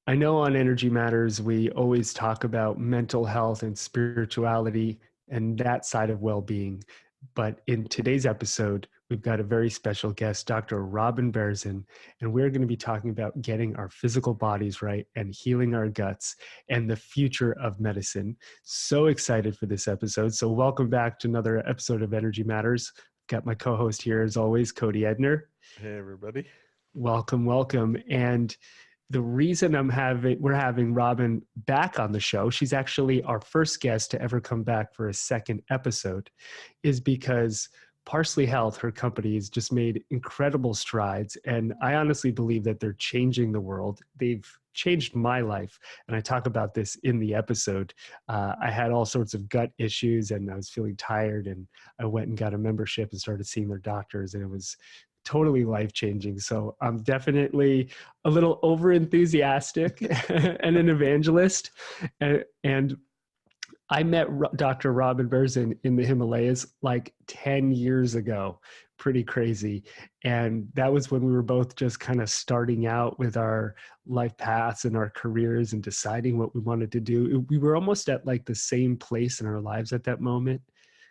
I know on Energy Matters, we always talk about mental health and spirituality and that side of well-being. But in today's episode, we've got a very special guest, Dr. Robin Berzin, and we're going to be talking about getting our physical bodies right and healing our guts and the future of medicine. So excited for this episode. So welcome back to another episode of Energy Matters. Got my co-host here as always, Cody Edner. Hey, everybody. Welcome, welcome. And the reason we're having Robin back on the show, she's actually our first guest to ever come back for a second episode, is because Parsley Health, her company, has just made incredible strides. And I honestly believe that they're changing the world. They've changed my life. And I talk about this in the episode. I had all sorts of gut issues and I was feeling tired, and I went and got a membership and started seeing their doctors, and it was totally life-changing. So I'm definitely a little over enthusiastic and an evangelist. And I met Dr. Robin Berzin in the Himalayas like 10 years ago. Pretty crazy. And that was when we were both just kind of starting out with our life paths and our careers and deciding what we wanted to do. We were almost at like the same place in our lives at that moment.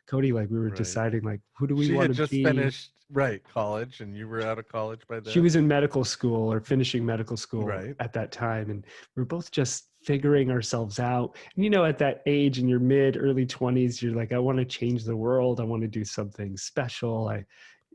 Cody, like we were Right. deciding like, who do we She want had to just be? finished, right, college, and you were out of college by She then? was in medical school or finishing medical school Right. at that time. And we are both just figuring ourselves out. And, at that age in your early 20s, you're like, I want to change the world. I want to do something special.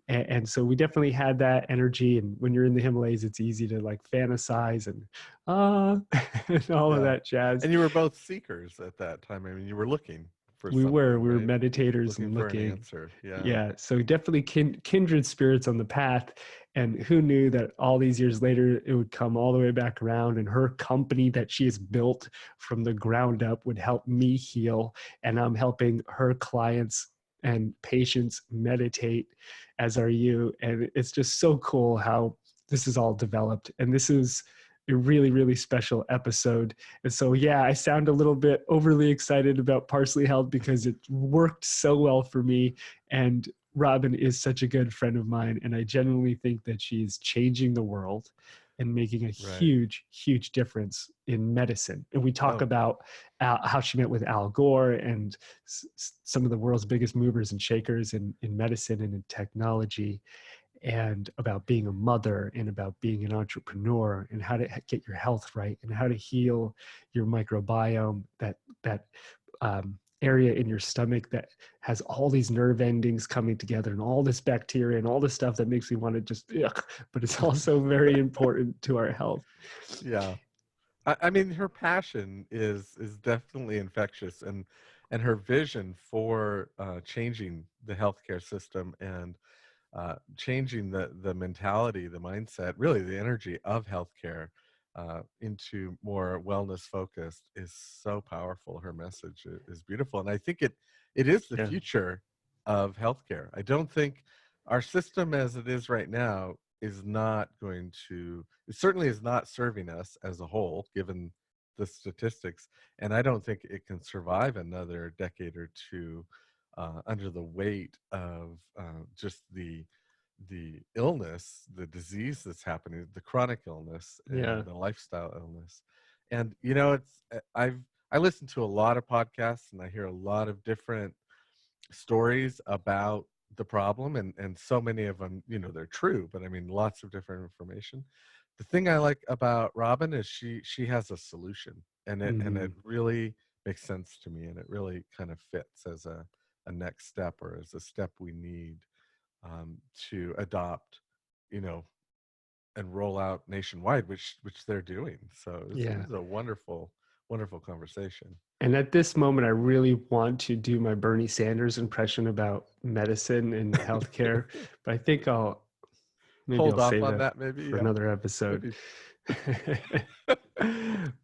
And so we definitely had that energy. And when you're in the Himalayas, it's easy to like fantasize and, and all of Yeah. that jazz. And you were both seekers at that time. I mean, you were looking for We were, something, we were right? meditators Looking and for an looking. answer. Yeah. Yeah. So definitely kindred spirits on the path. And who knew that all these years later, it would come all the way back around, and her company that she has built from the ground up would help me heal. And I'm helping her clients and patients meditate, as are you. And it's just so cool how this is all developed. And this is a really, really special episode. And so, yeah, I sound a little bit overly excited about Parsley Health because it worked so well for me. And Robin is such a good friend of mine. And I genuinely think that she's changing the world and making a Right. huge, huge difference in medicine. And we talk Oh, about how she met with Al Gore and some of the world's biggest movers and shakers in medicine and in technology, and about being a mother and about being an entrepreneur and how to get your health right and how to heal your microbiome, that area in your stomach that has all these nerve endings coming together and all this bacteria and all this stuff that makes me want to just ugh, but it's also very important to our health. yeah. I mean, her passion is definitely infectious, and her vision for changing the healthcare system and changing the mentality, the mindset, really the energy of healthcare into more wellness focused is so powerful. Her message is beautiful, and I think it is the Yeah. future of healthcare. I don't think our system as it is right now is not going to. It certainly is not serving us as a whole, given the statistics, and I don't think it can survive another decade or two under the weight of just the illness, the disease that's happening, the chronic illness, Yeah. and the lifestyle illness. And I listen to a lot of podcasts, and I hear a lot of different stories about the problem, and so many of them, they're true, but I mean, lots of different information. The thing I like about Robin is she has a solution, and it Mhm. really makes sense to me, and it really kind of fits as a next step, or as a step we need to adopt, you know, and roll out nationwide, which they're doing. So it Yeah. was a wonderful, wonderful conversation. And at this moment, I really want to do my Bernie Sanders impression about medicine and healthcare, but I think maybe Hold I'll off save on that that, maybe. for Yeah, another episode. maybe.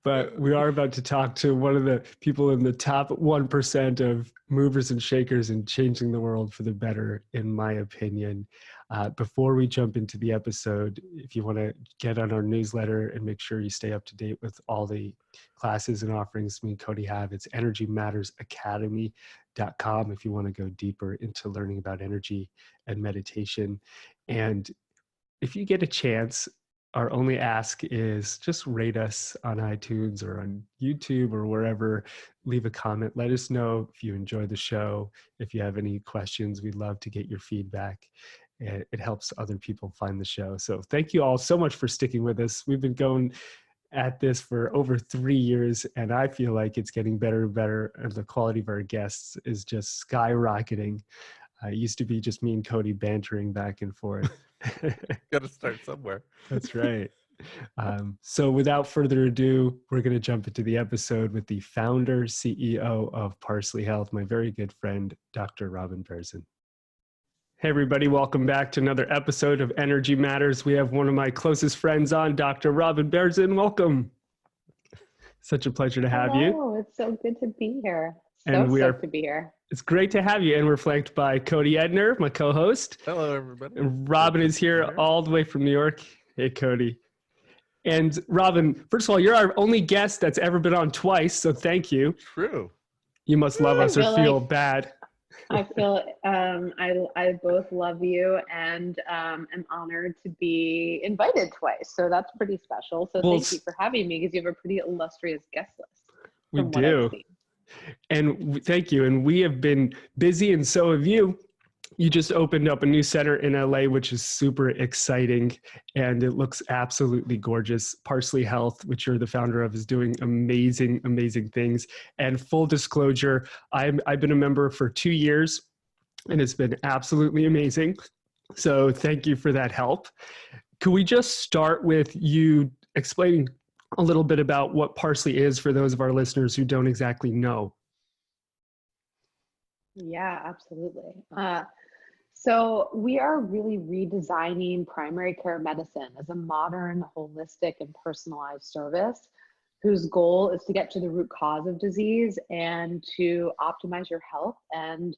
But we are about to talk to one of the people in the top 1% of movers and shakers and changing the world for the better, in my opinion. Before we jump into the episode, if you want to get on our newsletter and make sure you stay up to date with all the classes and offerings me and Cody have, it's energymattersacademy.com if you want to go deeper into learning about energy and meditation. And if you get a chance, our only ask is just rate us on iTunes or on YouTube or wherever. Leave a comment. Let us know if you enjoy the show. If you have any questions, we'd love to get your feedback. It helps other people find the show. So thank you all so much for sticking with us. We've been going at this for over 3 years, and I feel like it's getting better and better, and the quality of our guests is just skyrocketing. It used to be just me and Cody bantering back and forth. Got to start somewhere. That's right. So without further ado, we're going to jump into the episode with the founder, CEO of Parsley Health, my very good friend, Dr. Robin Berzin. Hey, everybody. Welcome back to another episode of Energy Matters. We have one of my closest friends on, Dr. Robin Berzin. Welcome. Such a pleasure to have you. Oh, it's so good to be here. And To be here. It's great to have you. And we're flanked by Cody Edner, my co-host. Hello, everybody. And Robin is here all the way from New York. Hey, Cody. And Robin, first of all, you're our only guest that's ever been on twice, so thank you. True. You must love us or feel bad. I feel I both love you and am honored to be invited twice. So that's pretty special. So thank you for having me, because you have a pretty illustrious guest list. We do. And thank you. And we have been busy, and so have you. You just opened up a new center in LA, which is super exciting, and it looks absolutely gorgeous. Parsley Health, which you're the founder of, is doing amazing, amazing things. And full disclosure, I've been a member for 2 years, and it's been absolutely amazing. So thank you for that help. Could we just start with you explaining a little bit about what Parsley is for those of our listeners who don't exactly know? Yeah, absolutely. So we are really redesigning primary care medicine as a modern, holistic, and personalized service whose goal is to get to the root cause of disease and to optimize your health and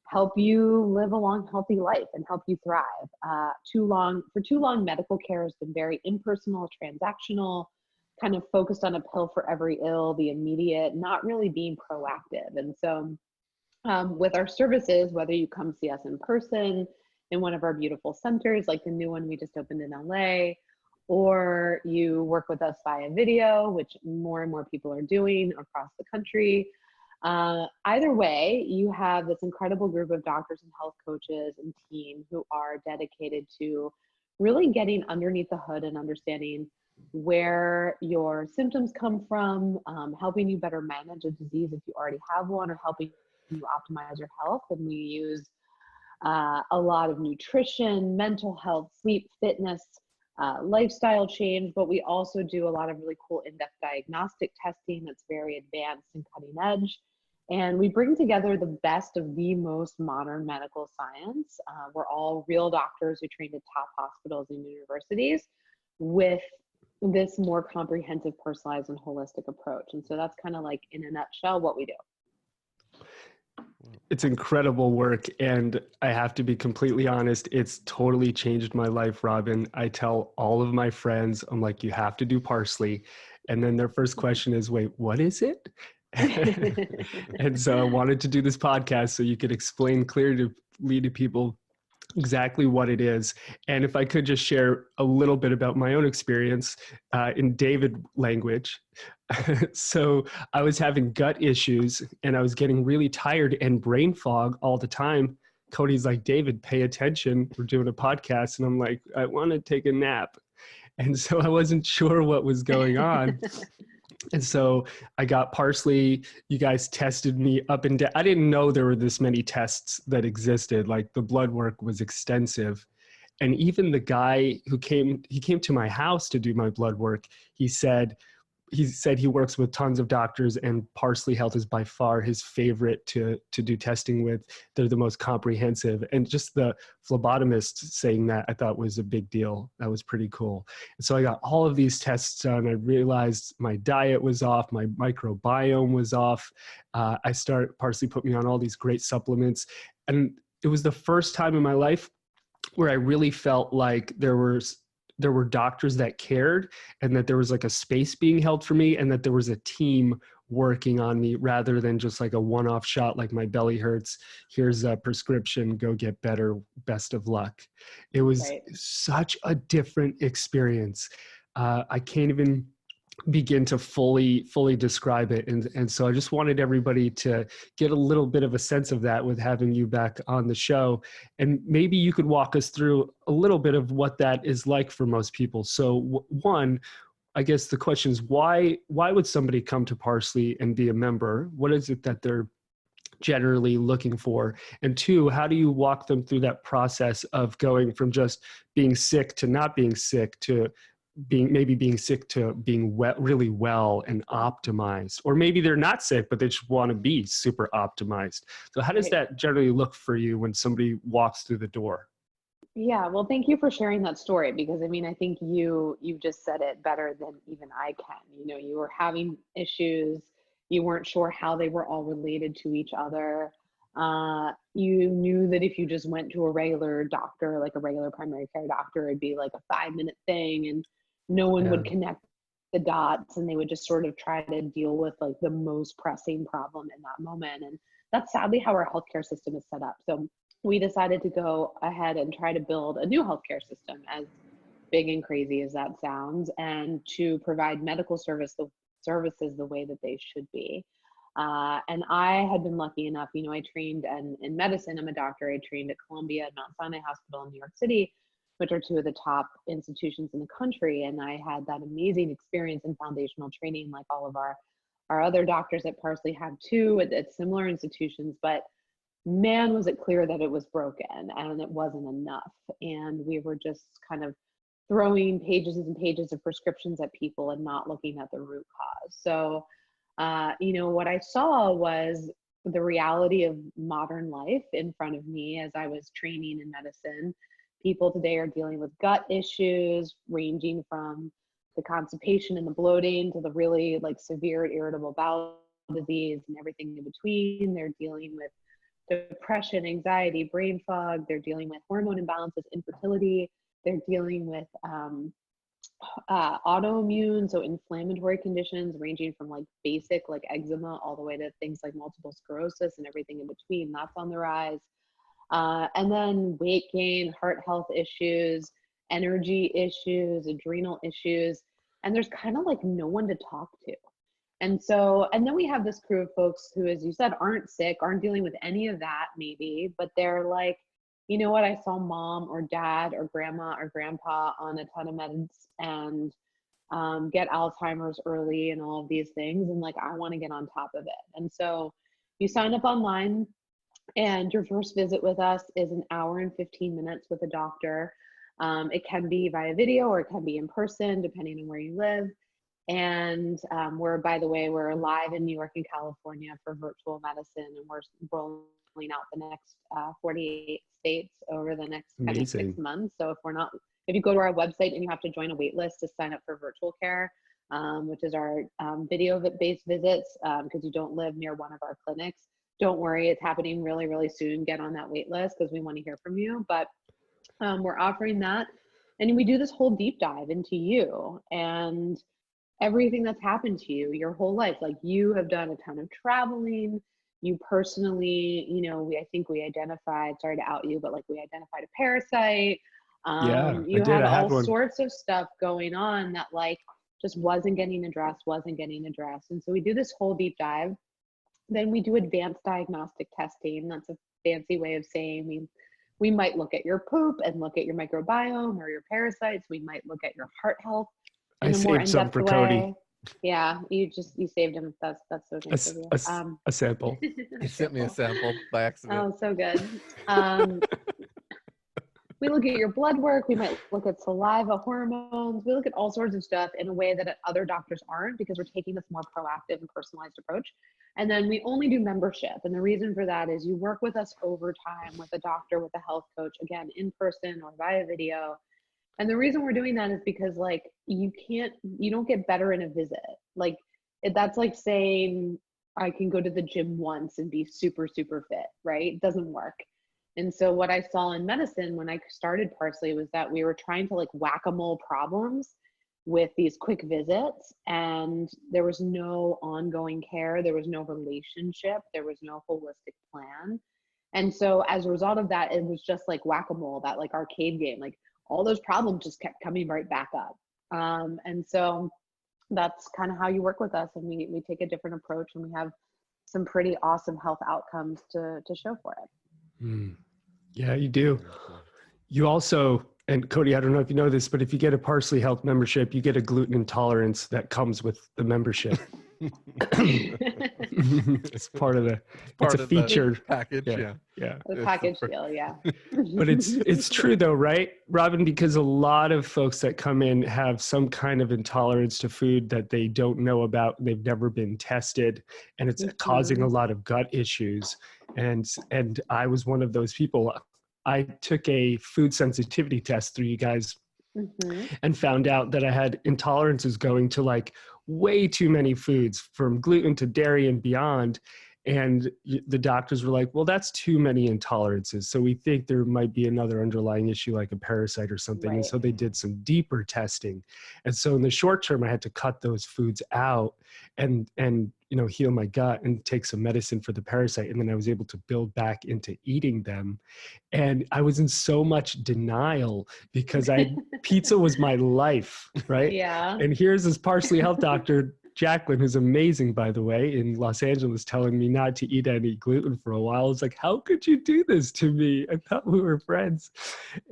help you live a long, healthy life and help you thrive. For too long, medical care has been very impersonal, transactional, kind of focused on a pill for every ill, the immediate, not really being proactive. And so with our services, whether you come see us in person in one of our beautiful centers, like the new one we just opened in LA, or you work with us via video, which more and more people are doing across the country. Either way, you have this incredible group of doctors and health coaches and team who are dedicated to really getting underneath the hood and understanding where your symptoms come from, helping you better manage a disease if you already have one, or helping you optimize your health. And we use a lot of nutrition, mental health, sleep, fitness, lifestyle change, but we also do a lot of really cool in-depth diagnostic testing that's very advanced and cutting edge. And we bring together the best of the most modern medical science. We're all real doctors who trained at top hospitals and universities with this more comprehensive, personalized, and holistic approach. And so that's kind of like, in a nutshell, what we do. It's incredible work, and I have to be completely honest, it's totally changed my life, Robin. I tell all of my friends, I'm like, you have to do Parsley. And then their first question is, wait, what is it? And so I wanted to do this podcast so you could explain clearly to people exactly what it is. And if I could just share a little bit about my own experience in David language. So I was having gut issues and I was getting really tired and brain fog all the time. Cody's like, David, pay attention. We're doing a podcast. And I'm like, I want to take a nap. And so I wasn't sure what was going on. And so I got Parsley. You guys tested me up and down. I didn't know there were this many tests that existed. Like, the blood work was extensive. And even the guy who came to my house to do my blood work, he said he works with tons of doctors, and Parsley Health is by far his favorite to do testing with. They're the most comprehensive. And just the phlebotomist saying that, I thought was a big deal. That was pretty cool. And so I got all of these tests done. I realized my diet was off, my microbiome was off. Parsley put me on all these great supplements. And it was the first time in my life where I really felt like there were doctors that cared, and that there was like a space being held for me, and that there was a team working on me rather than just like a one-off shot, like my belly hurts, here's a prescription, go get better, best of luck. It was Right. such a different experience. I can't even begin to fully describe it. And so I just wanted everybody to get a little bit of a sense of that with having you back on the show. And maybe you could walk us through a little bit of what that is like for most people. So one, I guess the question is, why would somebody come to Parsley and be a member? What is it that they're generally looking for? And two, how do you walk them through that process of going from just being sick to not being sick to being sick to being well, really well and optimized? Or maybe they're not sick, but they just want to be super optimized. So how does Right. that generally look for you when somebody walks through the door? Yeah, well, thank you for sharing that story, because I mean, I think you just said it better than even I can. You know, you were having issues, you weren't sure how they were all related to each other. You knew that if you just went to a regular doctor, like a regular primary care doctor, it'd be like a 5-minute thing, and no one Yeah. would connect the dots, and they would just sort of try to deal with like the most pressing problem in that moment. And that's sadly how our healthcare system is set up. So we decided to go ahead and try to build a new healthcare system, as big and crazy as that sounds, and to provide medical services the way that they should be. And I had been lucky enough, you know, I trained in medicine. I'm a doctor. I trained at Columbia and Mount Sinai Hospital in New York City, which are two of the top institutions in the country. And I had that amazing experience in foundational training, like all of our other doctors at Parsley have too, at similar institutions. But man, was it clear that it was broken and it wasn't enough. And we were just kind of throwing pages and pages of prescriptions at people and not looking at the root cause. So, you know, what I saw was the reality of modern life in front of me as I was training in medicine. People today are dealing with gut issues, ranging from the constipation and the bloating to the really like severe irritable bowel disease and everything in between. They're dealing with depression, anxiety, brain fog. They're dealing with hormone imbalances, infertility. They're dealing with autoimmune, so inflammatory conditions ranging from like basic like eczema all the way to things like multiple sclerosis and everything in between. That's on the rise. And then weight gain, heart health issues, energy issues, adrenal issues. And there's kind of like no one to talk to. And so, and then we have this crew of folks who, as you said, aren't sick, aren't dealing with any of that maybe, but they're like, you know what, I saw mom or dad or grandma or grandpa on a ton of meds and get Alzheimer's early and all of these things. And like, I want to get on top of it. And so you sign up online, and your first visit with us is an hour and 15 minutes with a doctor. It can be via video or it can be in person, depending on where you live. And by the way, we're live in New York and California for virtual medicine, and we're rolling out the next 48 states over the next kind of 6 months. So if you go to our website and you have to join a wait list to sign up for virtual care, which is our video-based visits, because you don't live near one of our clinics, don't worry, it's happening really, really soon. Get on that wait list because we want to hear from you. But we're offering that. And we do this whole deep dive into you and everything that's happened to you your whole life. Like, you have done a ton of traveling. You personally, you know, I think we identified, sorry to out you, but like we identified a parasite. Yeah, I You did. had I had all one. sorts of stuff going on that like just wasn't getting addressed. And so we do this whole deep dive. Then we do advanced diagnostic testing. That's a fancy way of saying we might look at your poop and look at your microbiome or your parasites. We might look at your heart health I in a more saved some in-depth for way. Cody. Yeah, you saved him. That's so nice of you. A sample. You sent me a sample by accident. Oh, so good. We look at your blood work. We might look at saliva, hormones. We look at all sorts of stuff in a way that other doctors aren't, because we're taking this more proactive and personalized approach. And then we only do membership. And the reason for that is you work with us over time with a doctor, with a health coach, again, in person or via video. And the reason we're doing that is because like you don't get better in a visit. Like that's like saying I can go to the gym once and be super, super fit, right? It doesn't work. And so what I saw in medicine when I started Parsley was that we were trying to like whack-a-mole problems with these quick visits, and there was no ongoing care, there was no relationship, there was no holistic plan. And so as a result of that, it was just like whack-a-mole, that like arcade game, like all those problems just kept coming right back up. And so that's kind of how you work with us, and we take a different approach, and we have some pretty awesome health outcomes to show for it. Yeah, you do. You also, and Cody, I don't know if you know this, but if you get a Parsley Health membership, you get a gluten intolerance that comes with the membership. It's part of it's a feature package. Yeah. The package deal. Yeah. But it's true though, right, Robin? Because a lot of folks that come in have some kind of intolerance to food that they don't know about. They've never been tested, and it's causing a lot of gut issues. And I was one of those people. I took a food sensitivity test through you guys and found out that I had intolerances going to like way too many foods, from gluten to dairy and beyond. And the doctors were like, well, that's too many intolerances. So we think there might be another underlying issue, like a parasite or something. Right. And so they did some deeper testing. And so in the short term, I had to cut those foods out and heal my gut and take some medicine for the parasite. And then I was able to build back into eating them. And I was in so much denial because pizza was my life, right? Yeah. And here's this Parsley Health doctor, Jacqueline, who's amazing, by the way, in Los Angeles, telling me not to eat any gluten for a while. I was like, how could you do this to me? I thought we were friends.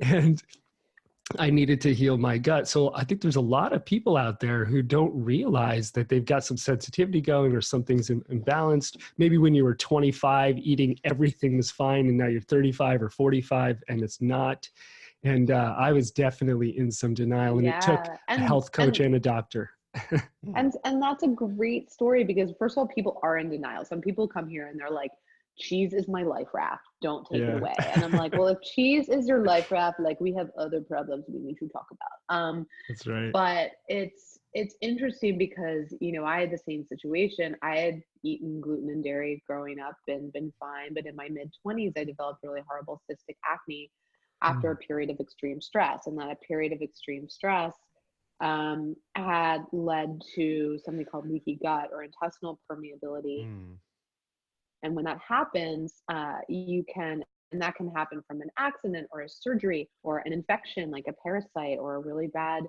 And I needed to heal my gut. So I think there's a lot of people out there who don't realize that they've got some sensitivity going, or something's imbalanced. Maybe when you were 25, eating everything was fine, and now you're 35 or 45 and it's not. And I was definitely in some denial, and it took a health coach and a doctor. And that's a great story, because first of all, people are in denial. Some people come here and they're like, cheese is my life raft, don't take it away. And I'm like, well, if cheese is your life raft, like, we have other problems we need to talk about. That's right. But it's interesting because, I had the same situation. I had eaten gluten and dairy growing up and been fine, but in my mid-20s, I developed really horrible cystic acne after a period of extreme stress. And that period of extreme stress had led to something called leaky gut, or intestinal permeability. And when that happens, and that can happen from an accident or a surgery or an infection like a parasite or a really bad,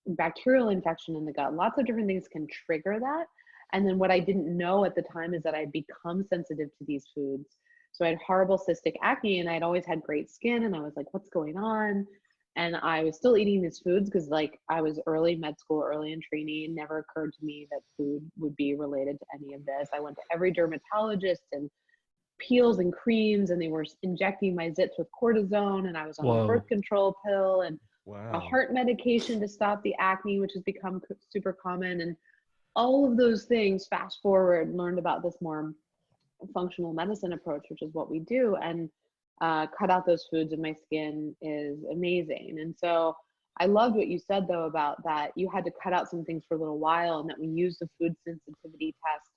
bacterial infection in the gut. Lots of different things can trigger that. And then what I didn't know at the time is that I'd become sensitive to these foods. So I had horrible cystic acne, and I'd always had great skin, and I was like, what's going on? And I was still eating these foods because, like, I was early med school, early in training. It never occurred to me that food would be related to any of this. I went to every dermatologist and peels and creams, and they were injecting my zits with cortisone, and I was on a birth control pill and a heart medication to stop the acne, which has become super common. And all of those things, fast forward, learned about this more functional medicine approach, which is what we do, and cut out those foods, and my skin is amazing. And so I loved what you said, though, about that you had to cut out some things for a little while, and that we used the food sensitivity test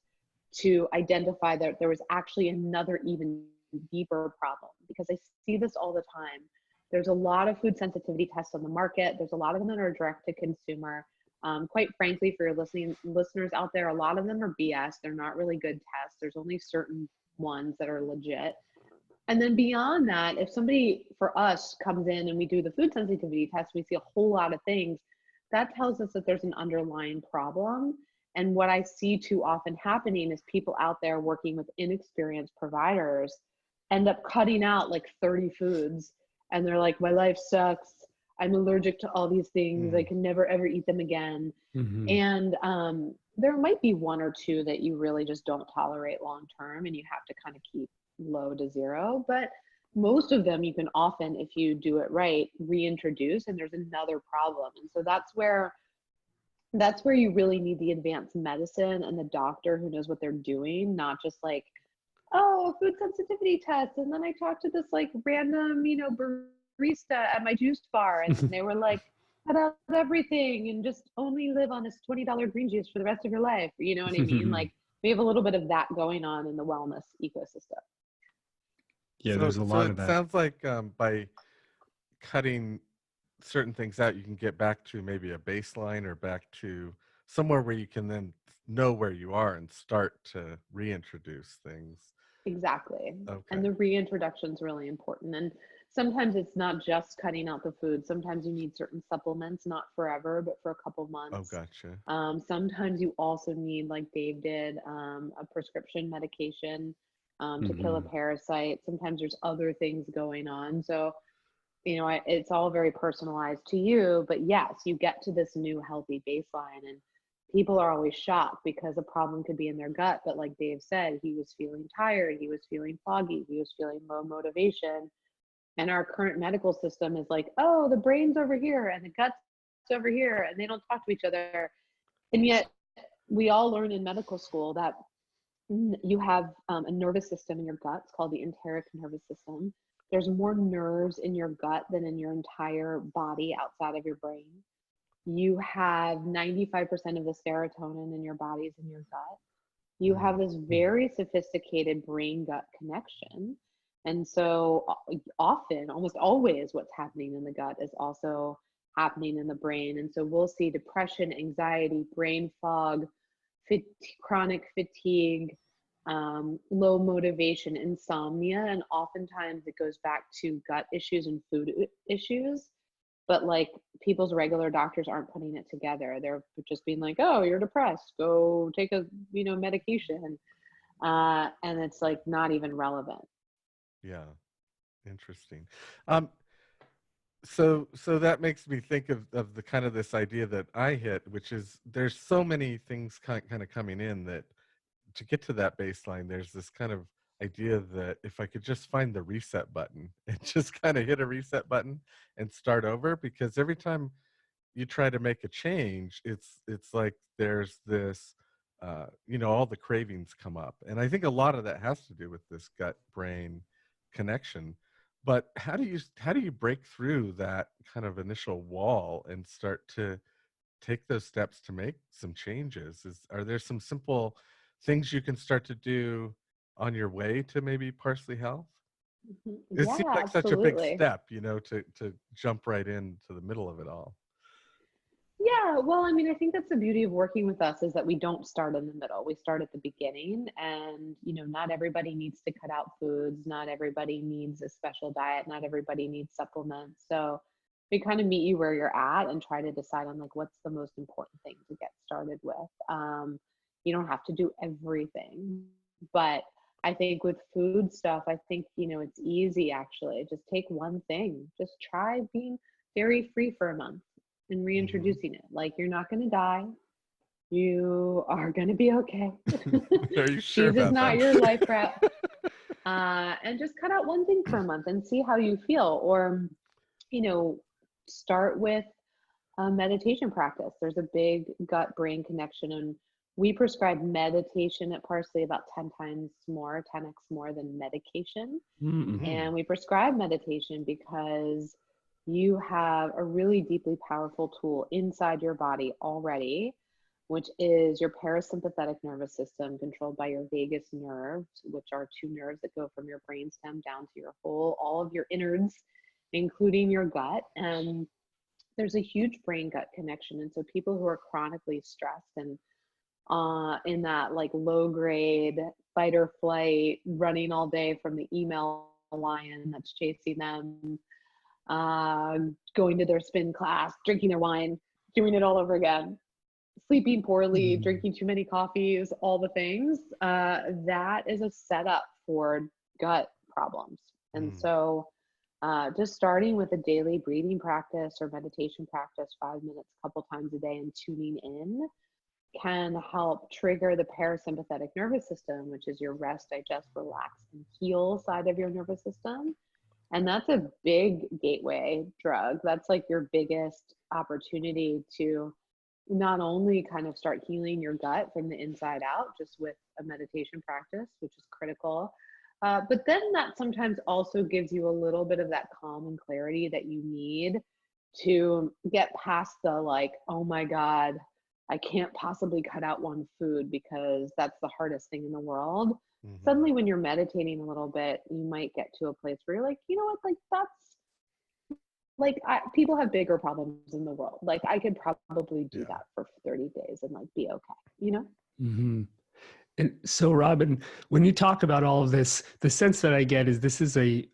to identify that there was actually another even deeper problem, because I see this all the time. There's a lot of food sensitivity tests on the market. There's a lot of them that are direct to consumer. Quite frankly, for your listeners out there, a lot of them are BS. They're not really good tests. There's only certain ones that are legit. And then beyond that, if somebody, for us, comes in and we do the food sensitivity test, we see a whole lot of things, that tells us that there's an underlying problem. And what I see too often happening is people out there working with inexperienced providers end up cutting out like 30 foods. And they're like, my life sucks. I'm allergic to all these things. I can never, ever eat them again. And there might be one or two that you really just don't tolerate long-term, and you have to kind of keep low to zero. But most of them you can often, if you do it right, reintroduce, and there's another problem. And so that's where you really need the advanced medicine and the doctor who knows what they're doing, not just like, oh, a food sensitivity test. And then I talked to this like random, barista at my juice bar, and they were like, cut out everything and just only live on this $20 green juice for the rest of your life. You know what I mean? Like, we have a little bit of that going on in the wellness ecosystem. Yeah, there's a lot of that. It sounds like by cutting certain things out, you can get back to maybe a baseline or back to somewhere where you can then know where you are and start to reintroduce things. Exactly. Okay. And the reintroduction is really important. And sometimes it's not just cutting out the food. Sometimes you need certain supplements, not forever, but for a couple Oh, months. gotcha. Sometimes you also need, like Dave did, a prescription medication to kill a Mhm. parasite. Sometimes there's other things going on. So, it's all very personalized to you. But yes, you get to this new healthy baseline, and people are always shocked because a problem could be in their gut. But like Dave said, he was feeling tired, he was feeling foggy, he was feeling low motivation. And our current medical system is like, oh, the brain's over here and the gut's over here, and they don't talk to each other. And yet, we all learn in medical school that you have a nervous system in your gut. It's called the enteric nervous system. There's more nerves in your gut than in your entire body outside of your brain. You have 95% of the serotonin in your body is in your gut. You have this very sophisticated brain gut connection. And so often, almost always, what's happening in the gut is also happening in the brain. And so we'll see depression, anxiety, brain fog, chronic fatigue, low motivation, insomnia, and oftentimes it goes back to gut issues and food issues. But like people's regular doctors aren't putting it together. They're just being like, "Oh, you're depressed. Go take a medication," and it's like not even relevant. Yeah. Interesting. Um, so that makes me think of the kind of this idea that I hit, which is there's so many things kind of coming in that to get to that baseline, there's this kind of idea that if I could just find the reset button and just kind of hit a reset button and start over, because every time you try to make a change, it's like there's this all the cravings come up, and I think a lot of that has to do with this gut brain connection. But how do you break through that kind of initial wall and start to take those steps to make some changes? Are there some simple things you can start to do on your way to maybe Parsley Health? It seems Yeah, like such a big absolutely. step, to jump right into the middle of it all. Yeah, well, I mean, I think that's the beauty of working with us is that we don't start in the middle. We start at the beginning, and not everybody needs to cut out foods, not everybody needs a special diet, not everybody needs supplements. So we kind of meet you where you're at and try to decide on like what's the most important thing to get started with. You don't have to do everything, but I think with food stuff, I think it's easy actually. Just take one thing. Just try being dairy free for a month and Hmm. reintroducing it. Like, you're not going to die. You are going to be okay. Are you sure Cheese is about that? not your life route. And just cut out one thing for a month and see how you feel. Or, you know, start with a meditation practice. There's a big gut brain connection. And we prescribe meditation at Parsley about 10 times more, 10x more than medication. Mm-hmm. And we prescribe meditation because you have a really deeply powerful tool inside your body already, which is your parasympathetic nervous system controlled by your vagus nerves, which are two nerves that go from your brainstem down to your all of your innards, including your gut. And there's a huge brain gut connection. And so people who are chronically stressed and in that like low grade fight or flight, running all day from the email lion that's chasing them, going to their spin class, drinking their wine, doing it all over again, sleeping poorly, Mm-hmm. drinking too many coffees, all the things, that is a setup for gut problems. And Mm. so just starting with a daily breathing practice or meditation practice, 5 minutes, a couple times a day, and tuning in can help trigger the parasympathetic nervous system, which is your rest, digest, relax, and heal side of your nervous system. And that's a big gateway drug. That's like your biggest opportunity to not only kind of start healing your gut from the inside out, just with a meditation practice, which is critical. But then that sometimes also gives you a little bit of that calm and clarity that you need to get past the like, oh my God, I can't possibly cut out one food because that's the hardest thing in the world. Mhm. Suddenly, when you're meditating a little bit, you might get to a place where you're like, you know what, like like people have bigger problems in the world. Like I could probably do Yeah. that for 30 days and like be okay, you know? Hmm. And so, Robin, when you talk about all of this, the sense that I get is this is an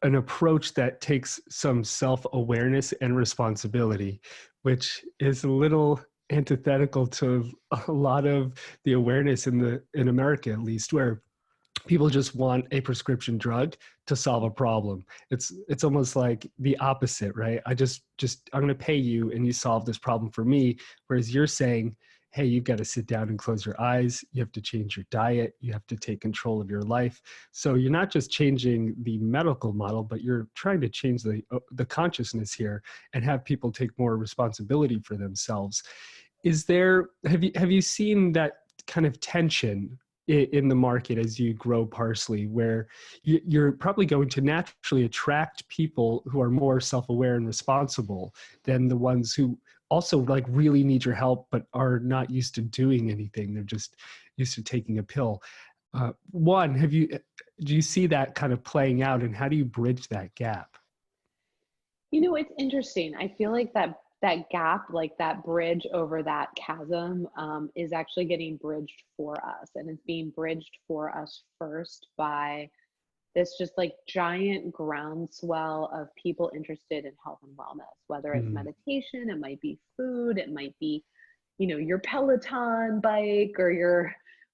approach that takes some self-awareness and responsibility, which is a little antithetical to a lot of the awareness in America, at least, where people just want a prescription drug to solve a problem. It's almost like the opposite, right? I just I'm going to pay you and you solve this problem for me. Whereas you're saying, hey, you've got to sit down and close your eyes. You have to change your diet. You have to take control of your life. So you're not just changing the medical model, but you're trying to change the consciousness here and have people take more responsibility for themselves. Have you seen that kind of tension in the market as you grow Parsley, where you're probably going to naturally attract people who are more self-aware and responsible than the ones who also like really need your help but are not used to doing anything? They're just used to taking a pill. Do you see that kind of playing out, and how do you bridge that gap? You know, it's interesting. I feel like that gap, like that bridge over that chasm, is actually getting bridged for us, and it's being bridged for us first by this just like giant groundswell of people interested in health and wellness, whether it's Mm, meditation, it might be food, it might be, you know, your Peloton bike or your,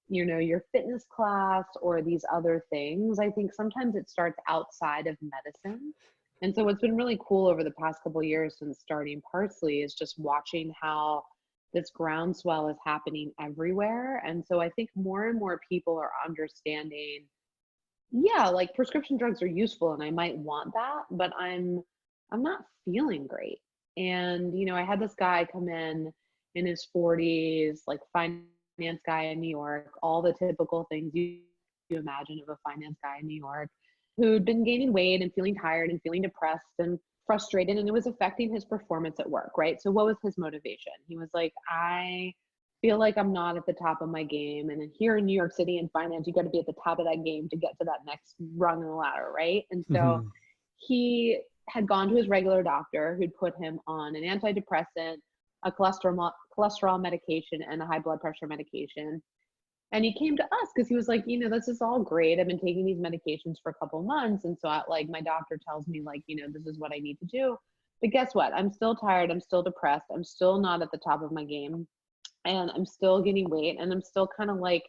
you know, your fitness class or these other things. I think sometimes it starts outside of medicine. And so what's been really cool over the past couple of years since starting Parsley is just watching how this groundswell is happening everywhere. And so I think more and more people are understanding, yeah, like prescription drugs are useful and I might want that, but I'm not feeling great. And you know, I had this guy come in his 40s, like finance guy in New York, all the typical things you imagine of a finance guy in New York, who'd been gaining weight and feeling tired and feeling depressed and frustrated, and it was affecting his performance at work, right? So what was his motivation? He was like, I feel like I'm not at the top of my game. And here in New York City in finance, you got to be at the top of that game to get to that next rung in the ladder, right? And so mhm, he had gone to his regular doctor who'd put him on an antidepressant, a cholesterol medication, and a high blood pressure medication. And he came to us because he was like, you know, this is all great. I've been taking these medications for a couple of months. And so like my doctor tells me like, you know, this is what I need to do. But guess what? I'm still tired. I'm still depressed. I'm still not at the top of my game, and I'm still gaining weight, and I'm still kind of like,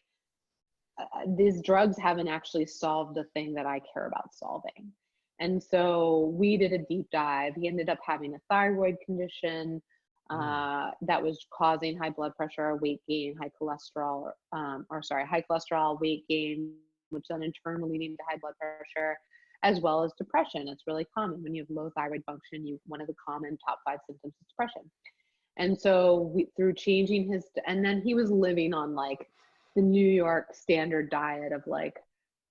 these drugs haven't actually solved the thing that I care about solving. And so we did a deep dive. He ended up having a thyroid condition Mm. that was causing high blood pressure, weight gain, high cholesterol, high cholesterol, weight gain, which then in turn leading to high blood pressure, as well as depression. It's really common when you have low thyroid function. One of the common top 5 symptoms is depression. And so through changing and then he was living on like the New York standard diet of like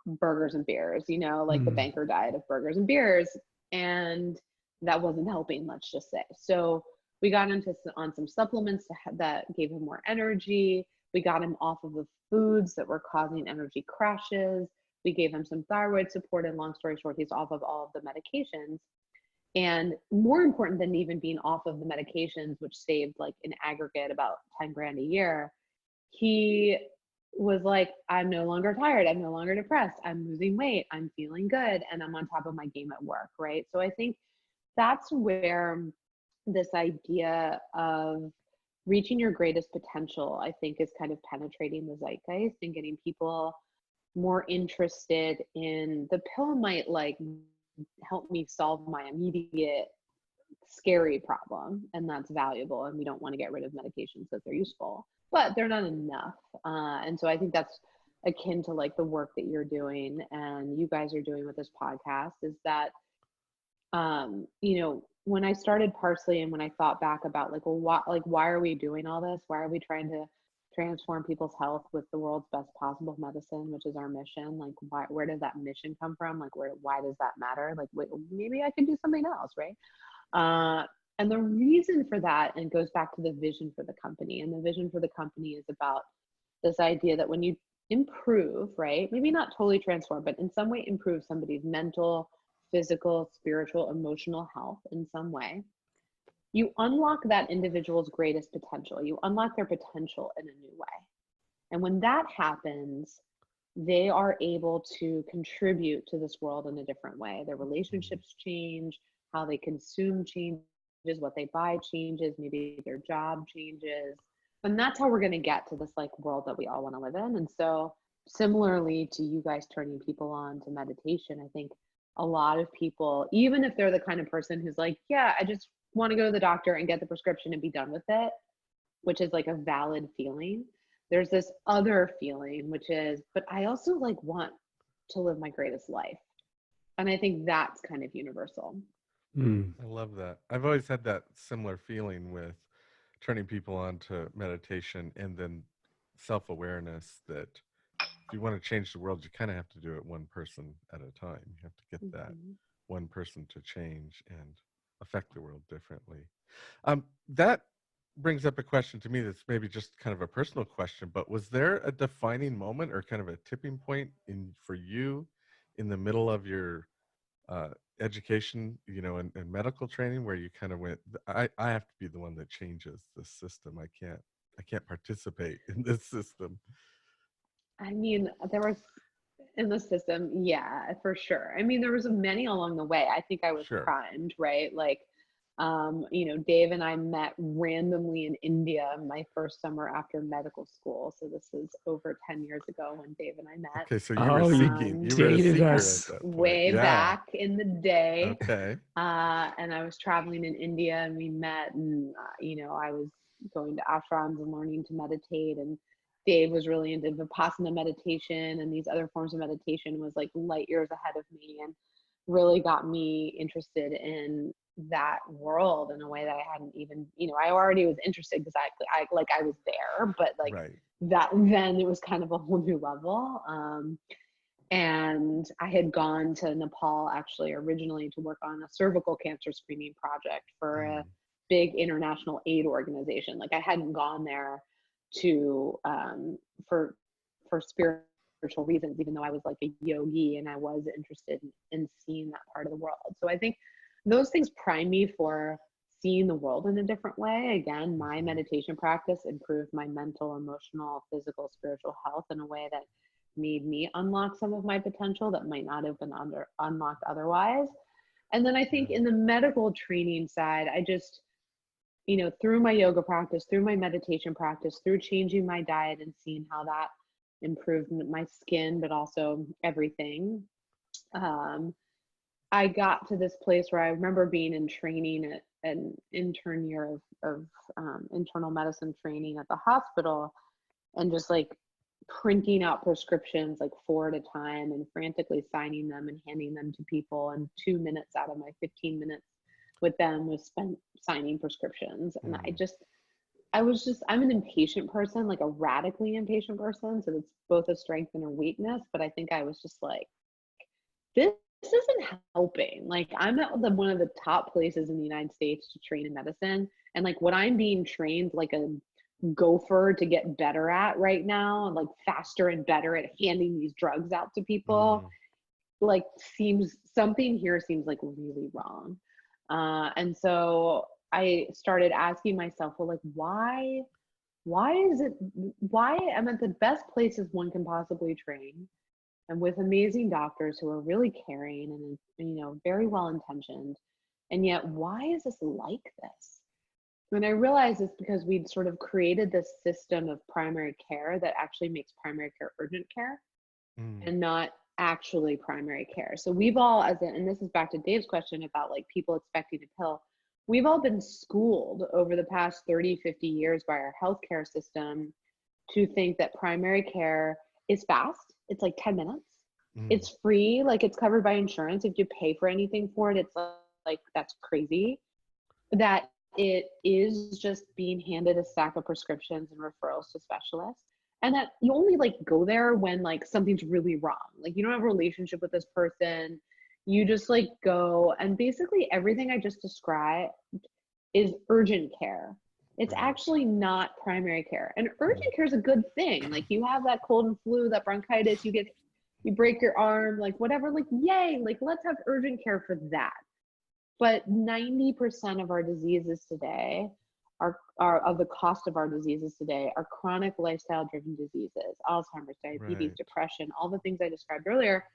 burgers and beers, you know, like the mm, banker diet of burgers and beers. And that wasn't helping, let's just say. So we got on some supplements that gave him more energy. We got him off of the foods that were causing energy crashes. We gave him some thyroid support. And long story short, he's off of all of the medications. And more important than even being off of the medications, which saved like in aggregate about 10 grand a year, he was like, I'm no longer tired. I'm no longer depressed. I'm losing weight. I'm feeling good. And I'm on top of my game at work. Right. So I think that's where this idea of reaching your greatest potential, I think, is kind of penetrating the zeitgeist and getting people more interested in the pill might like help me solve my immediate scary problem, and that's valuable, and we don't want to get rid of medications because they're useful, but they're not enough. And so I think that's akin to like the work that you're doing and you guys are doing with this podcast, is that you know, when I started Parsley and when I thought back about like, well, why are we doing all this? Why are we trying to transform people's health with the world's best possible medicine, which is our mission? Like, where does that mission come from? Like, why does that matter? Like, wait, maybe I could do something else, right? And the reason for that, and goes back to the vision for the company, and the vision for the company is about this idea that when you improve, right, maybe not totally transform, but in some way improve somebody's mental, physical, spiritual, emotional health in some way, you unlock that individual's greatest potential. You unlock their potential in a new way. And when that happens, they are able to contribute to this world in a different way. Their relationships change, how they consume changes, what they buy changes, maybe their job changes. And that's how we're going to get to this like world that we all want to live in. And so similarly to you guys turning people on to meditation, I think a lot of people, even if they're the kind of person who's like, yeah, I just want to go to the doctor and get the prescription and be done with it, which is like a valid feeling. There's this other feeling, which is, but I also like want to live my greatest life. And I think that's kind of universal. I love that. I've always had that similar feeling with turning people on to meditation and then self-awareness that if you want to change the world, you kind of have to do it one person at a time. You have to get that one person to change and affect the world differently. That brings up a question to me that's maybe just kind of a personal question, but was there a defining moment or kind of a tipping point for you in the middle of your education, and medical training where you kind of went, I have to be the one that changes the system. I can't participate in this system? I mean, there was in the system, yeah, for sure. I mean, there was many along the way. I think I was primed, right? Like, Dave and I met randomly in India my first summer after medical school. So this is over 10 years ago when Dave and I met. Okay, so you were seeking. You were a seeker us at that point. Way back in the day. Okay. And I was traveling in India and we met, and I was going to ashrams and learning to meditate, and Dave was really into Vipassana meditation and these other forms of meditation, was like light years ahead of me, and really got me interested in that world in a way that I hadn't even, I already was interested because I was there, but like that, then it was kind of a whole new level. And I had gone to Nepal actually originally to work on a cervical cancer screening project for a big international aid organization. Like I hadn't gone there to for spiritual reasons, even though I was like a yogi and I was interested in seeing that part of the world. So I think those things prime me for seeing the world in a different way. Again, my meditation practice improved my mental, emotional, physical, spiritual health in a way that made me unlock some of my potential that might not have been unlocked otherwise. And then I think in the medical training side, I just, through my yoga practice, through my meditation practice, through changing my diet and seeing how that improved my skin, but also everything. I got to this place where I remember being in training at an intern year of internal medicine training at the hospital, and just like printing out prescriptions like 4 at a time and frantically signing them and handing them to people. And 2 minutes out of my 15 minutes with them was spent signing prescriptions. And I'm an impatient person, like a radically impatient person. So it's both a strength and a weakness. But I think I was just like, this isn't helping. Like I'm at one of the top places in the United States to train in medicine. And like what I'm being trained like a gopher to get better at right now, and like faster and better at handing these drugs out to people, like something here seems like really wrong. And so I started asking myself, well, like, why am I at the best places one can possibly train and with amazing doctors who are really caring and, very well-intentioned. And yet, why is this like this? And I realized it's because we'd sort of created this system of primary care that actually makes primary care urgent care and not actually primary care. So we've all, and this is back to Dave's question about like people expecting a pill, we've all been schooled over the past 30, 50 years by our healthcare system to think that primary care is fast. It's like 10 minutes. It's free, like it's covered by insurance. If you pay for anything for it, it's like that's crazy. That it is just being handed a stack of prescriptions and referrals to specialists. And that you only like go there when like something's really wrong. Like you don't have a relationship with this person. You just like go, and basically everything I just described is urgent care. It's actually not primary care. And urgent care is a good thing. Like you have that cold and flu, that bronchitis, you get you break your arm, like whatever, like yay, like let's have urgent care for that. But 90% of our diseases today are of the cost of our diseases today are chronic lifestyle driven diseases, Alzheimer's, diabetes, Right. depression, all the things I described earlier.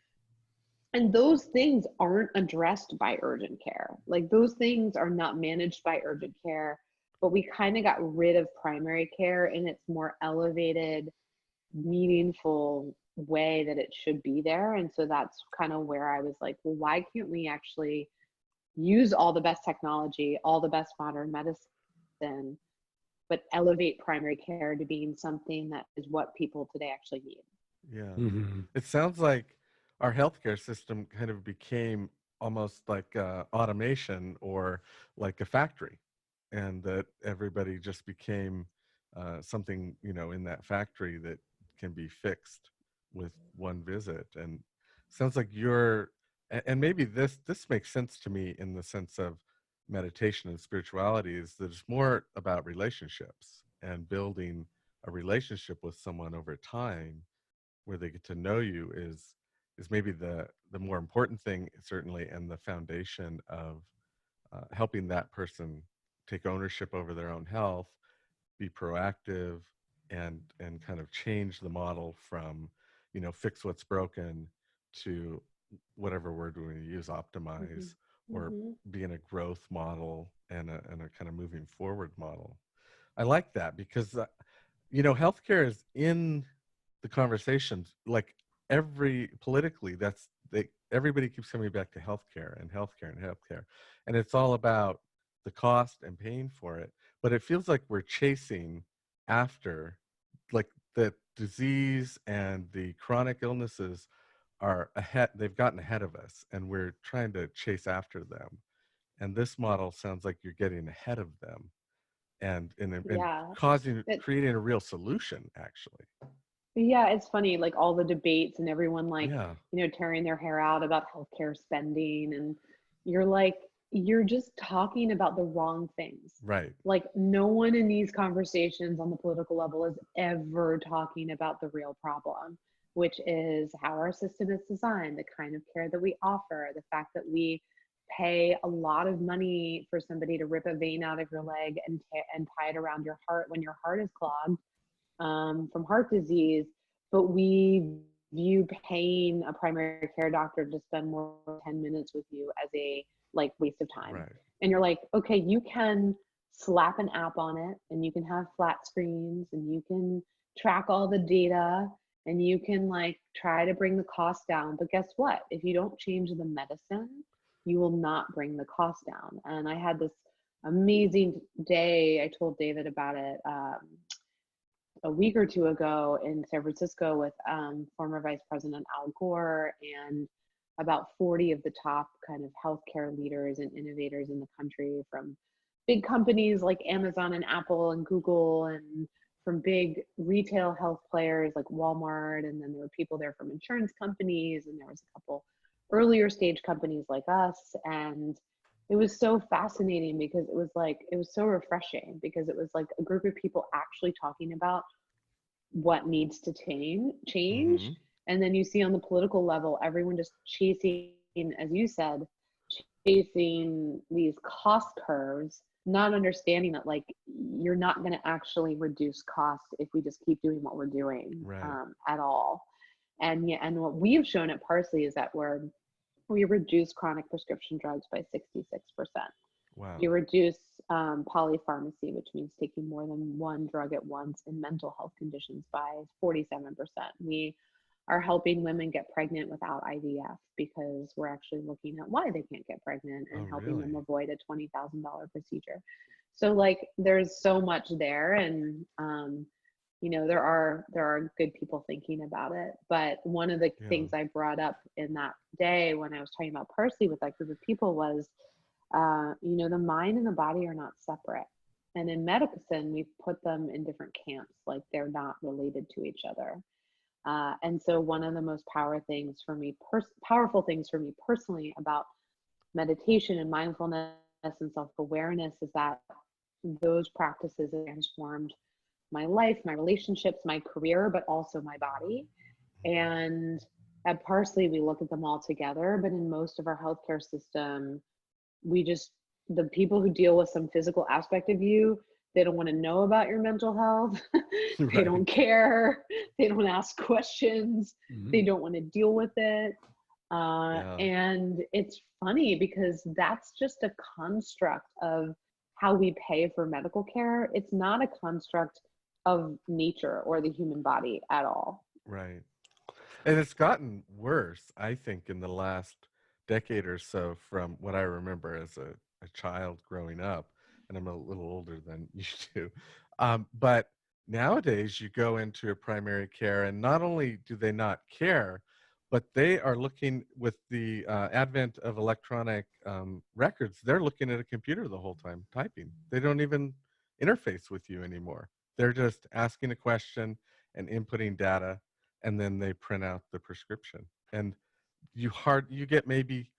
And those things aren't addressed by urgent care. Like those things are not managed by urgent care, but we kind of got rid of primary care in its more elevated, meaningful way that it should be there. And so that's kind of where I was like, well, why can't we actually use all the best technology, all the best modern medicine, but elevate primary care to being something that is what people today actually need? Yeah. Mm-hmm. It sounds like our healthcare system kind of became almost like automation or like a factory, and that everybody just became something, in that factory that can be fixed with one visit. And sounds like and maybe this makes sense to me in the sense of meditation and spirituality, is that it's more about relationships and building a relationship with someone over time where they get to know you is maybe the more important thing, certainly, and the foundation of helping that person take ownership over their own health, be proactive, and kind of change the model from fix what's broken to whatever word we're going to use, optimize, or Mm-hmm. be in a growth model and a kind of moving forward model. I like that because healthcare is in the conversations, like politically, everybody keeps coming back to healthcare and healthcare and healthcare, and it's all about the cost and paying for it. But it feels like we're chasing after, like, the disease and the chronic illnesses are ahead. They've gotten ahead of us, and we're trying to chase after them. And this model sounds like you're getting ahead of them and Yeah. creating a real solution, actually. Yeah, it's funny, like all the debates and everyone like, Yeah, tearing their hair out about healthcare spending. And you're like, you're just talking about the wrong things. right. Like, no one in these conversations on the political level is ever talking about the real problem, which is how our system is designed, the kind of care that we offer, the fact that we pay a lot of money for somebody to rip a vein out of your leg and tie it around your heart when your heart is clogged from heart disease, but we view paying a primary care doctor to spend more than 10 minutes with you as a like waste of time. Right. And you're like, okay, you can slap an app on it and you can have flat screens and you can track all the data and you can like try to bring the cost down. But guess what? If you don't change the medicine, you will not bring the cost down. And I had this amazing day. I told David about it a week or two ago in San Francisco with former Vice President Al Gore and about 40 of the top kind of healthcare leaders and innovators in the country, from big companies like Amazon and Apple and Google, and from big retail health players like Walmart. And then there were people there from insurance companies, and there was a couple earlier stage companies like us. And it was so fascinating because it was so refreshing because it was like a group of people actually talking about what needs to change. Mm-hmm. And then you see on the political level, everyone just chasing, as you said, chasing these cost curves, not understanding that like you're not going to actually reduce costs if we just keep doing what we're doing Right. at all. And yeah, and what we've shown at Parsley is that we reduce chronic prescription drugs by 66%. Wow. We reduce polypharmacy, which means taking more than one drug at once in mental health conditions, by 47%. We are helping women get pregnant without IVF because we're actually looking at why they can't get pregnant and Oh, helping them really? avoid a $20,000 procedure. So like there's so much there, and there are good people thinking about it. But one of the Yeah. things I brought up in that day when I was talking about Parsley with that group of people was, the mind and the body are not separate. And in medicine, we've put them in different camps, like they're not related to each other. And so one of the most powerful things for me personally about meditation and mindfulness and self-awareness is that those practices have transformed my life, my relationships, my career, but also my body. And at Parsley, we look at them all together, but in most of our healthcare system, the people who deal with some physical aspect of you, they don't want to know about your mental health. They Right. don't care. They don't ask questions. They don't want to deal with it. Yeah. And it's funny because that's just a construct of how we pay for medical care. It's not a construct of nature or the human body at all. Right. And it's gotten worse, I think, in the last decade or so from what I remember as a child growing up. And I'm a little older than you two. But nowadays, you go into a primary care, and not only do they not care, but they are looking with the advent of electronic records, they're looking at a computer the whole time, typing. They don't even interface with you anymore. They're just asking a question and inputting data, and then they print out the prescription. And you get maybe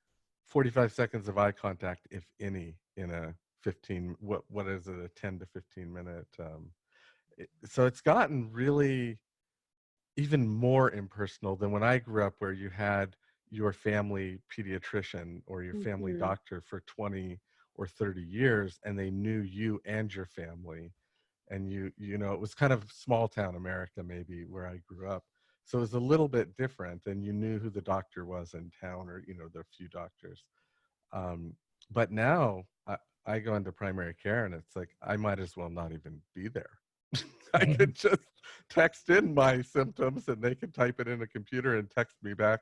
45 seconds of eye contact, if any, in a 15, what is it, a 10 to 15 minute. So it's gotten really even more impersonal than when I grew up, where you had your family pediatrician or your family Mhm. doctor for 20 or 30 years, and they knew you and your family. And you know, it was kind of small town America, maybe, where I grew up. So it was a little bit different, and you knew who the doctor was in town, or, you know, the few doctors. Um, but now I go into primary care, and it's like, I might as well not even be there. I could just text in my symptoms, and they could type it in a computer and text me back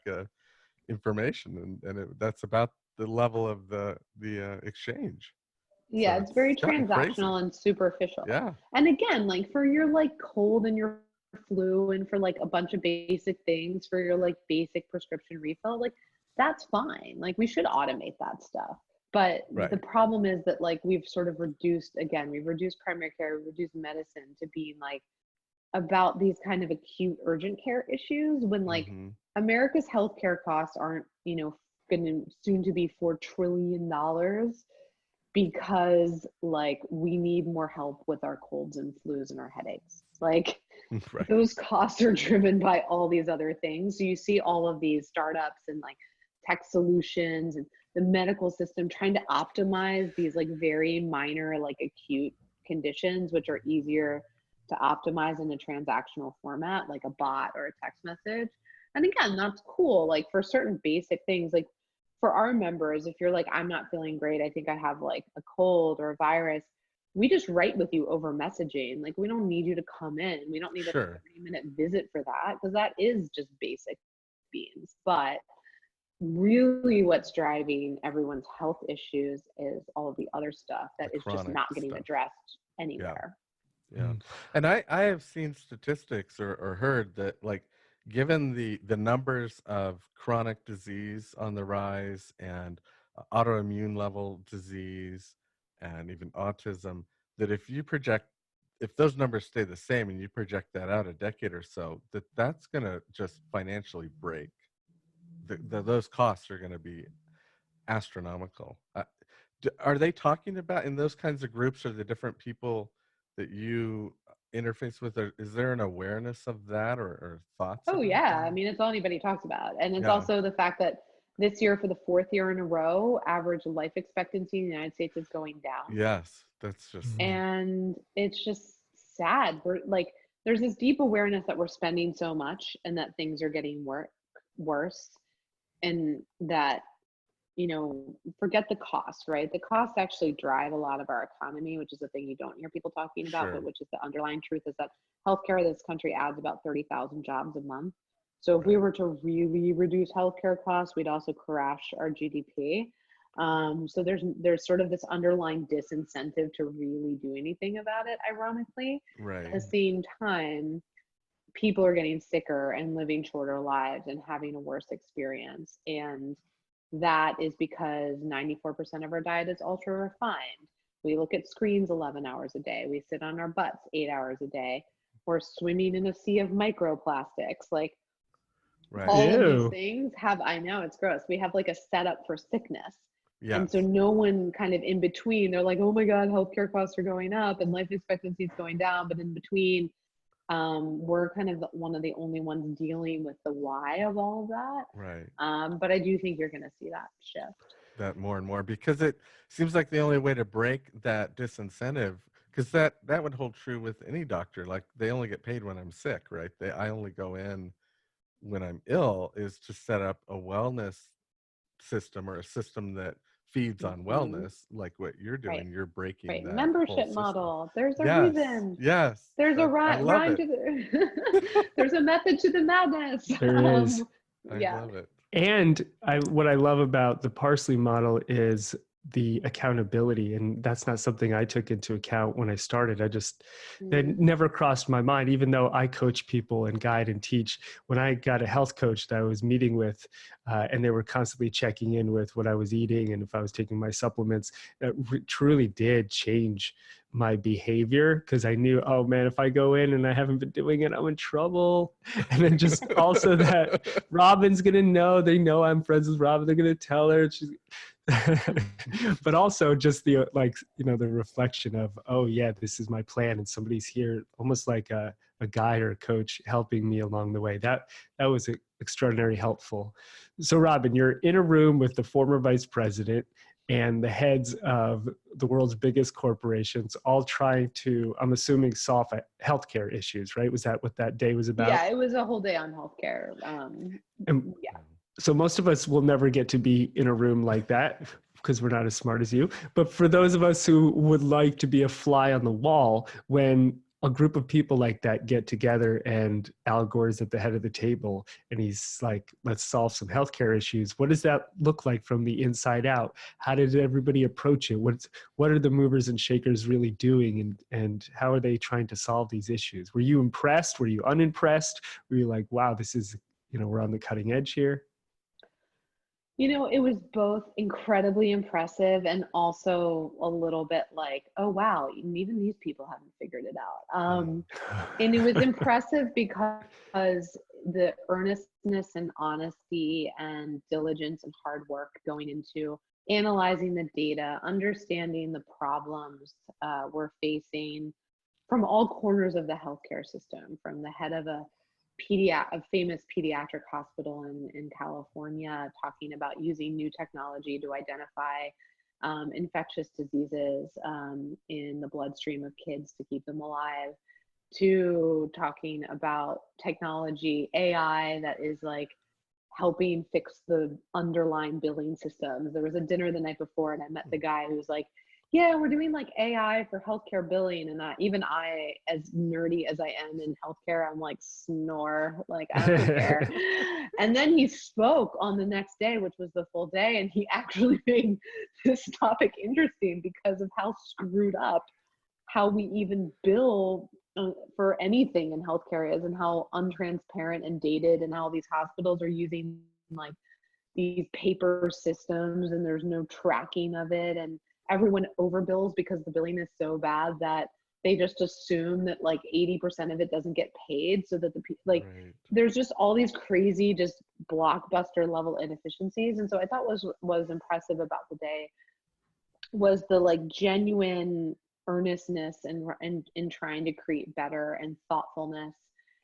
information. And that's about the level of the exchange. Yeah, So it's very it's gotten crazy. transactional and superficial. Yeah. And again, like for your like cold and your flu and for like a bunch of basic things for your like basic prescription refill, like that's fine. Like we should automate that stuff. But the Right. problem is that like we've sort of we've reduced primary care, we've reduced medicine to being like about these kind of acute urgent care issues when like Hmm. America's healthcare costs aren't, going to soon to be $4 trillion because like we need more help with our colds and flus and our headaches. Like Right. those costs are driven by all these other things. So you see all of these startups and like tech solutions and the medical system trying to optimize these like very minor like acute conditions, which are easier to optimize in a transactional format like a bot or a text message. And again, that's cool like for certain basic things. Like for our members, if you're like, I'm not feeling great, I think I have like a cold or a virus, we just write with you over messaging. Like we don't need you to come in. We don't need a Sure. 30-minute visit for that because that is just basic beans. But really what's driving everyone's health issues is all of the other stuff that The is just chronic not getting stuff. addressed Yeah. anywhere. Yeah. And I have seen statistics or heard that, like, given the numbers of chronic disease on the rise, and autoimmune level disease, and even autism, that if those numbers stay the same and you project that out a decade or so, that's going to just financially break. Those costs are going to be astronomical. Are they talking about, in those kinds of groups, or the different people that you interface with, is there an awareness of that, or thoughts Oh about yeah, I that? mean it's all anybody talks about. And it's Yeah. also the fact that this year for the fourth year in a row, average life expectancy in the United States is going down. Yes. That's just, And it's just sad. We're like, there's this deep awareness that we're spending so much and that things are getting worse, and that, forget the cost, right? The costs actually drive a lot of our economy, which is the thing you don't hear people talking about, but sure. which is the underlying truth is that healthcare in this country adds about 30,000 jobs a month. So if we Right. were to really reduce healthcare costs, we'd also crash our GDP. So there's sort of this underlying disincentive to really do anything about it, ironically. At Right. the same time, people are getting sicker and living shorter lives and having a worse experience. And that is because 94% of our diet is ultra refined. We look at screens 11 hours a day. We sit on our butts 8 hours a day. We're swimming in a sea of microplastics. Like Right. all of these Ew. things have, I know it's gross. We have like a setup for sickness. And so Yes. no one kind of in between, they're like, oh my God, healthcare costs are going up and life expectancy is going down. But in between, We're kind of one of the only ones dealing with the why of all of that. Right. But I do think you're going to see that shift. That more and more, because it seems like the only way to break that disincentive, because that would hold true with any doctor. Like, they only get paid when I'm sick, right? I only go in when I'm ill, is to set up a wellness system, or a system that feeds on Mhm. wellness, like what you're Right. doing. You're breaking Right. that whole Membership system. model. There's a Yes, reason. yes, There's a I love rhyme it. to the, there's a method to the madness. There is. I Yeah. love it. And what I love about the Parsley model is the accountability. And that's not something I took into account when I started. That never crossed my mind, even though I coach people and guide and teach. When I got a health coach that I was meeting with, and they were constantly checking in with what I was eating and if I was taking my supplements, it truly did change my behavior, because I knew, oh man, if I go in and I haven't been doing it, I'm in trouble. And then just also that Robin's gonna know, they know I'm friends with Robin, they're gonna tell her. But also just the, like, the reflection of, oh yeah, this is my plan, and somebody's here, almost like a guide or a coach helping me along the way. That was extraordinarily helpful. So Robin, you're in a room with the former vice president and the heads of the world's biggest corporations, all trying to, I'm assuming, solve healthcare issues, right? Was that what that day was about? Yeah, it was a whole day on healthcare. And Yeah. so most of us will never get to be in a room like that because we're not as smart as you. But for those of us who would like to be a fly on the wall, when a group of people like that get together and Al Gore's at the head of the table and he's like, let's solve some healthcare issues, what does that look like from the inside out? How did everybody approach it? What are the movers and shakers really doing, and how are they trying to solve these issues? Were you impressed? Were you unimpressed? Were you like, wow, this is, we're on the cutting edge here? It was both incredibly impressive and also a little bit like, oh wow, even these people haven't figured it out. And it was impressive because the earnestness and honesty and diligence and hard work going into analyzing the data, understanding the problems we're facing from all corners of the healthcare system, from the head of a famous pediatric hospital in California, talking about using new technology to identify infectious diseases in the bloodstream of kids to keep them alive, to talking about technology, AI, that is like helping fix the underlying billing systems. There was a dinner the night before and I met the guy who was like, yeah, we're doing like AI for healthcare billing. And even I, as nerdy as I am in healthcare, I'm like, snore, like I don't care. And then he spoke on the next day, which was the full day. And he actually made this topic interesting because of how screwed up how we even bill for anything in healthcare is, and how untransparent and dated, and how these hospitals are using like these paper systems and there's no tracking of it, and everyone overbills because the billing is so bad that they just assume that like 80% of it doesn't get paid, so that right. There's just all these crazy, just blockbuster level inefficiencies. And so I thought was impressive about the day was the like genuine earnestness and trying to create better, and thoughtfulness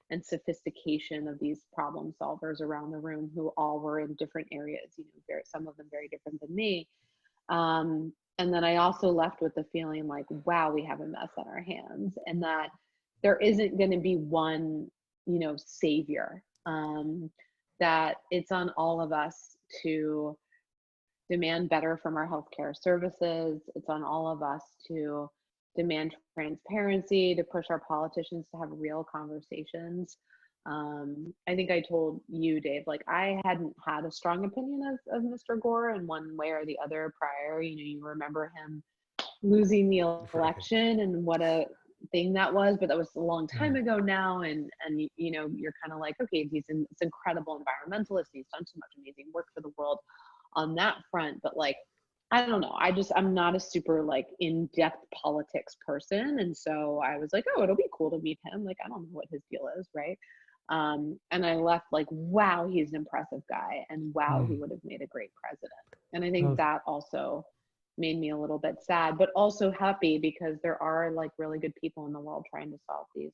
and sophistication of these problem solvers around the room, who all were in different areas, some of them very different than me. And then I also left with the feeling like, wow, we have a mess on our hands, and that there isn't going to be one, savior, that it's on all of us to demand better from our healthcare services. It's on all of us to demand transparency, to push our politicians to have real conversations. I think I told you, Dave, like I hadn't had a strong opinion of Mr. Gore in one way or the other prior. You remember him losing the election and what a thing that was, but that was a long time ago now. And you're kind of like, okay, he's this incredible environmentalist. He's done so much amazing work for the world on that front, but like, I don't know. I'm not a super like in-depth politics person. And so I was like, oh, it'll be cool to meet him. Like, I don't know what his deal is, right? And I left like, wow, he's an impressive guy, and wow, he would have made a great president. And I think that also made me a little bit sad, but also happy, because there are like really good people in the world trying to solve these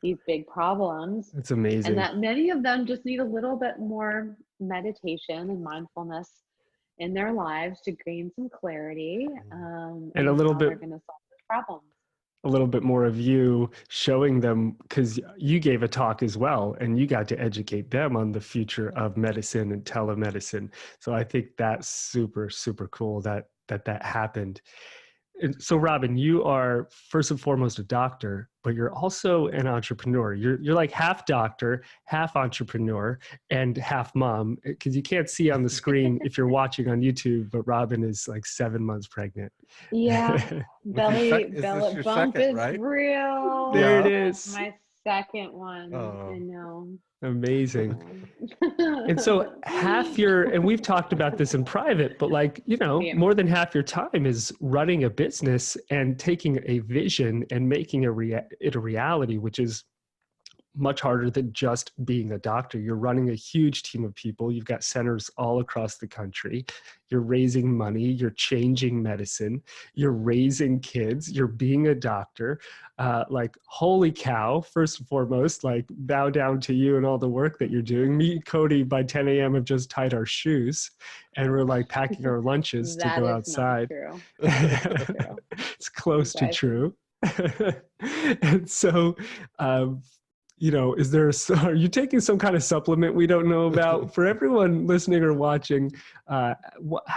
these big problems, It's and amazing. that many of them just need a little bit more meditation and mindfulness in their lives to gain some clarity, And a in little how they're bit going to solve the problems. more of you showing them, because you gave a talk as well and you got to educate them on the future of medicine and telemedicine. So I think that's super, super cool that happened. And so Robin, you are first and foremost a doctor, but you're also an entrepreneur. You're like half doctor, half entrepreneur, and half mom. Because you can't see on the screen if you're watching on YouTube, but Robin is like 7 months pregnant. Yeah, Is this belly your bump second, is right? real. There it Yeah. is. My second one, I Oh. know. Amazing. Yeah. And so and we've talked about this in private, but like, Yeah. more than half your time is running a business and taking a vision and making it a reality, which is much harder than just being a doctor. You're running a huge team of people. You've got centers all across the country. You're raising money. You're changing medicine. You're raising kids. You're being a doctor. Like, holy cow, first and foremost, like, bow down to you and all the work that you're doing. Me and Cody by 10 a.m. have just tied our shoes and we're like packing our lunches to That go is not outside. true. That is not true. It's close to Guys, true. And so, is there are you taking some kind of supplement we don't know about? For everyone listening or watching, how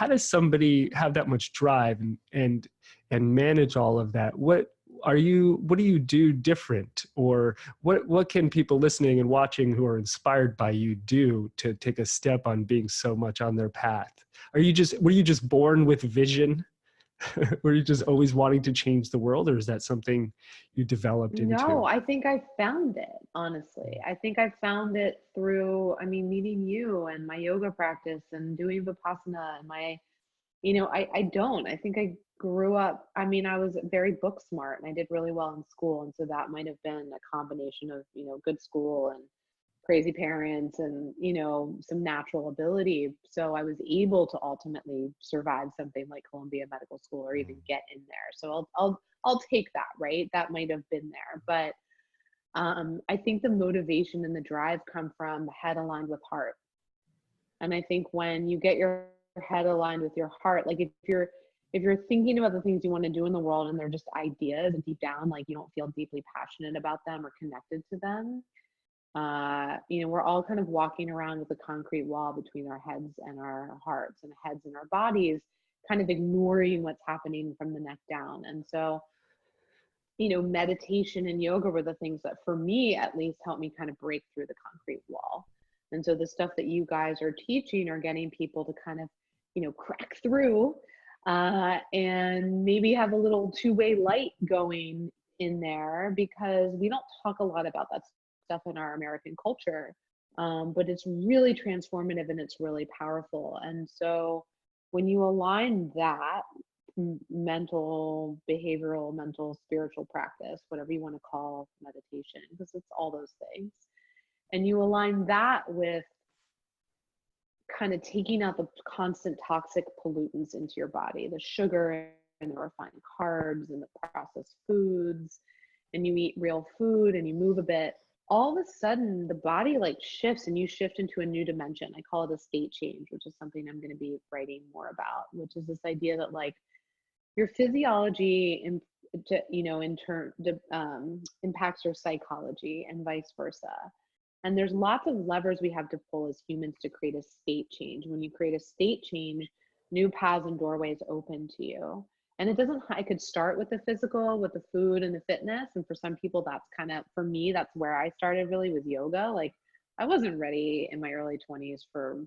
does somebody have that much drive and manage all of that? What do you do different, or what can people listening and watching who are inspired by you do to take a step on being so much on their path? Were you just born with vision? Were you just always wanting to change the world, or is that something you developed no, into? I think I found it, honestly. I think I found it through, I mean, meeting you and my yoga practice and doing Vipassana and I think I grew up, I mean, I was very book smart and I did really well in school. And so that might have been a combination of, good school and crazy parents and, some natural ability. So I was able to ultimately survive something like Columbia Medical School or even get in there. So I'll take that, right? That might have been there. But I think the motivation and the drive come from head aligned with heart. And I think when you get your head aligned with your heart, like if you're thinking about the things you want to do in the world and they're just ideas and deep down, like you don't feel deeply passionate about them or connected to them, we're all kind of walking around with a concrete wall between our heads and our hearts and heads and our bodies, kind of ignoring what's happening from the neck down. And so, meditation and yoga were the things that for me at least helped me kind of break through the concrete wall. And so the stuff that you guys are teaching are getting people to kind of, crack through and maybe have a little two-way light going in there, because we don't talk a lot about that stuff in our American culture. But it's really transformative and it's really powerful. And so when you align that mental, behavioral, mental, spiritual practice, whatever you want to call meditation, because it's all those things, and you align that with kind of taking out the constant toxic pollutants into your body, the sugar and the refined carbs and the processed foods, and you eat real food and you move a bit, all of a sudden the body like shifts and you shift into a new dimension. I call it a state change, which is something I'm going to be writing more about, which is this idea that like your physiology in turn impacts your psychology and vice versa. And there's lots of levers we have to pull as humans to create a state change. When you create a state change, new paths and doorways open to you. And I could start with the physical, with the food and the fitness. And for some people, that's kind of, for me, that's where I started really with yoga. Like I wasn't ready in my early 20s for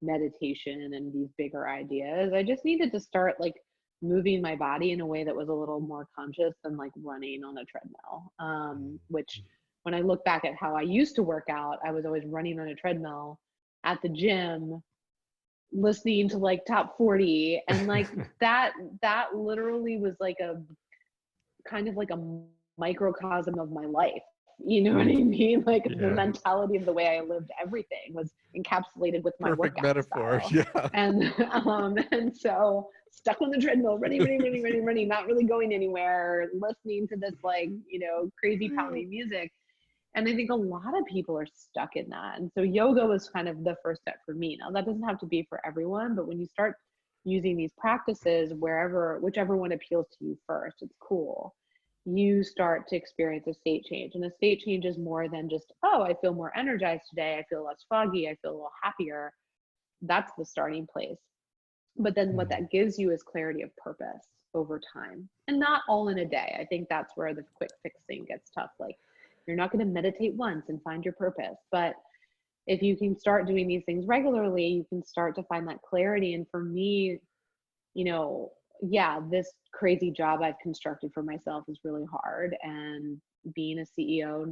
meditation and these bigger ideas. I just needed to start like moving my body in a way that was a little more conscious than like running on a treadmill, which when I look back at how I used to work out, I was always running on a treadmill at the gym, listening to like top 40. And like that literally was like a kind of like a microcosm of my life. You know what I mean? Like the mentality of the way I lived everything was encapsulated with my perfect workout metaphor style. Yeah. And so stuck on the treadmill, running, not really going anywhere, listening to this like, crazy pounding music. And I think a lot of people are stuck in that. And so yoga was kind of the first step for me. Now that doesn't have to be for everyone, but when you start using these practices, whichever one appeals to you first, it's cool. You start to experience a state change. And a state change is more than just, oh, I feel more energized today. I feel less foggy. I feel a little happier. That's the starting place. But then what that gives you is clarity of purpose over time, and not all in a day. I think that's where the quick fix thing gets tough. Like, you're not going to meditate once and find your purpose. But if you can start doing these things regularly, you can start to find that clarity. And for me, this crazy job I've constructed for myself is really hard. And being a CEO,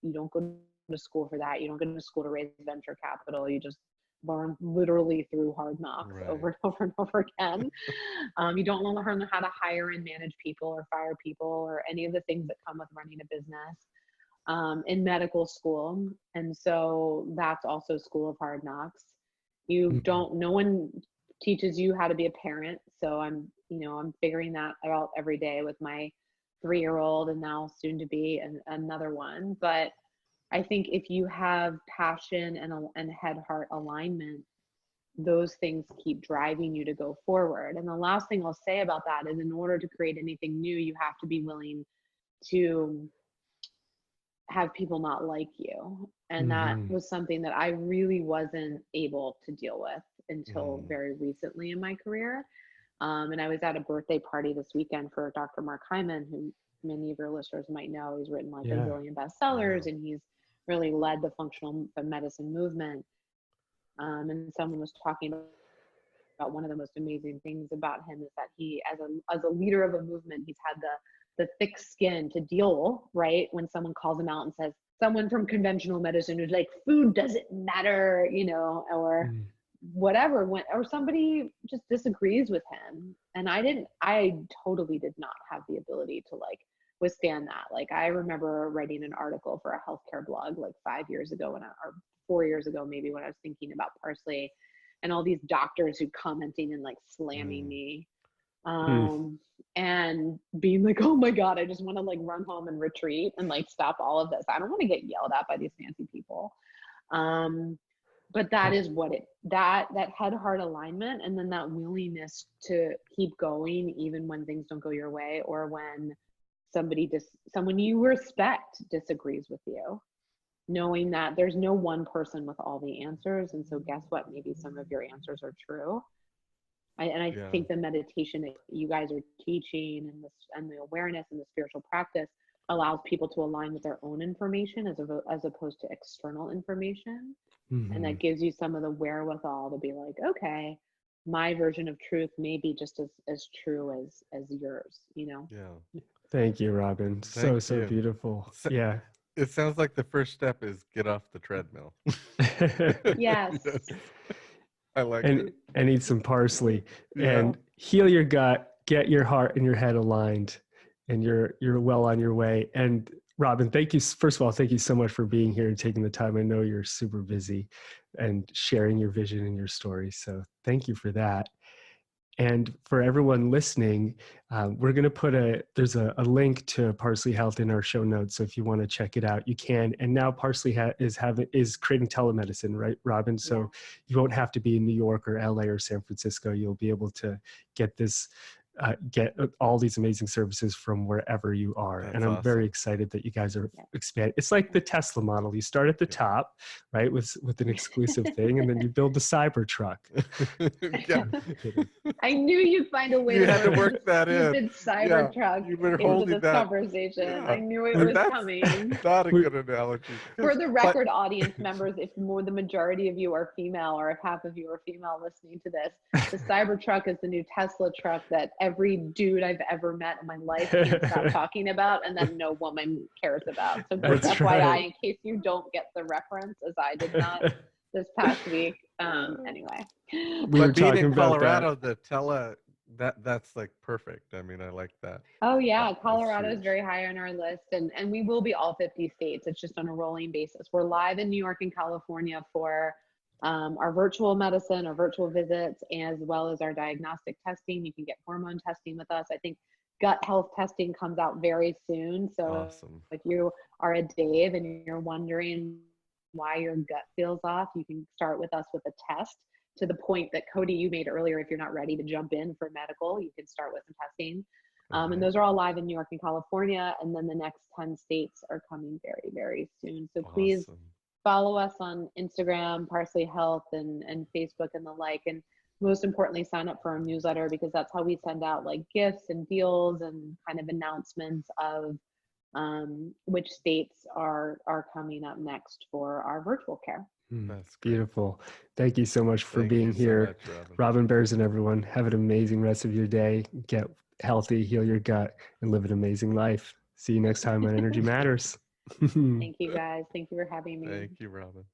you don't go to school for that. You don't go to school to raise venture capital. You just learn literally through hard knocks over and over and over again. You don't learn how to hire and manage people or fire people or any of the things that come with running a business in medical school. And so that's also school of hard knocks. No one teaches you how to be a parent. So I'm figuring that out every day with my 3-year-old and now soon to be another one. But I think if you have passion and head-heart alignment, those things keep driving you to go forward. And the last thing I'll say about that is, in order to create anything new, you have to be willing to have people not like you. And that was something that I really wasn't able to deal with until very recently in my career. And I was at a birthday party this weekend for Dr. Mark Hyman, who many of your listeners might know. He's written like a billion bestsellers, and he's really led the functional medicine movement. And someone was talking about one of the most amazing things about him is that he, as a leader of a movement, he's had the thick skin to deal, right, when someone calls him out and says, someone from conventional medicine who's like, food doesn't matter, or whatever, or somebody just disagrees with him. And I totally did not have the ability to like withstand that. Like, I remember writing an article for a healthcare blog like 5 years ago or 4 years ago, maybe, when I was thinking about Parsley, and all these doctors who commenting and like slamming me, and being like, oh my God, I just want to like run home and retreat and like stop all of this. I don't want to get yelled at by these fancy people. But that is that head-heart alignment, and then that willingness to keep going even when things don't go your way, or when someone you respect disagrees with you, knowing that there's no one person with all the answers. And so guess what? Maybe some of your answers are true. I think the meditation that you guys are teaching and the awareness and the spiritual practice allows people to align with their own information as opposed to external information. And that gives you some of the wherewithal to be like, okay, my version of truth may be just as true as yours, Yeah. Thank you, Robin. So beautiful. Yeah. It sounds like the first step is get off the treadmill. Yes. I like it. And eat some parsley and heal your gut, get your heart and your head aligned, and you're well on your way. And Robin, thank you. First of all, thank you so much for being here and taking the time. I know you're super busy and sharing your vision and your story. So thank you for that. And for everyone listening, we're going to put there's a link to Parsley Health in our show notes. So if you want to check it out, you can. And now Parsley is creating telemedicine, right, Robin? So you won't have to be in New York or LA or San Francisco. You'll be able to get get all these amazing services from wherever you are. That's and I'm awesome. Very excited that you guys are expanding. It's like the Tesla model. You start at the top, right, with an exclusive thing, and then you build the Cybertruck. I knew you'd find a way to work that in. You did Cybertruck into this conversation. Yeah. I knew it was coming. Not a good analogy. For the record, audience members, if the majority of you are female, or if half of you are female listening to this, the Cybertruck is the new Tesla truck that every dude I've ever met in my life can't stop talking about, and then no woman cares about. So just That's FYI, right. in case you don't get the reference, as I did not this past week. Anyway. But being in Colorado, that's like perfect. I mean, I like that. Oh yeah, Colorado is very high on our list, and we will be all 50 states. It's just on a rolling basis. We're live in New York and California for our virtual medicine, our virtual visits, as well as our diagnostic testing. You can get hormone testing with us. I think gut health testing comes out very soon. So Awesome. if you are a Dave and you're wondering why your gut feels off, you can start with us with a test, to the point that Cody, you made earlier. If you're not ready to jump in for medical, you can start with some testing. Okay. And those are all live in New York and California. And then the next 10 states are coming very, very soon. So please Awesome. follow us on Instagram, Parsley Health, and Facebook and the like. And most importantly, sign up for our newsletter, because that's how we send out like gifts and deals and kind of announcements of which states are coming up next for our virtual care. That's great. Beautiful. Thank you so much for Thank being you so here. much, Robin. Robin Berzin, everyone. Have an amazing rest of your day. Get healthy, heal your gut, and live an amazing life. See you next time on Energy Matters. Thank you guys. Thank you for having me. Thank you, Robin.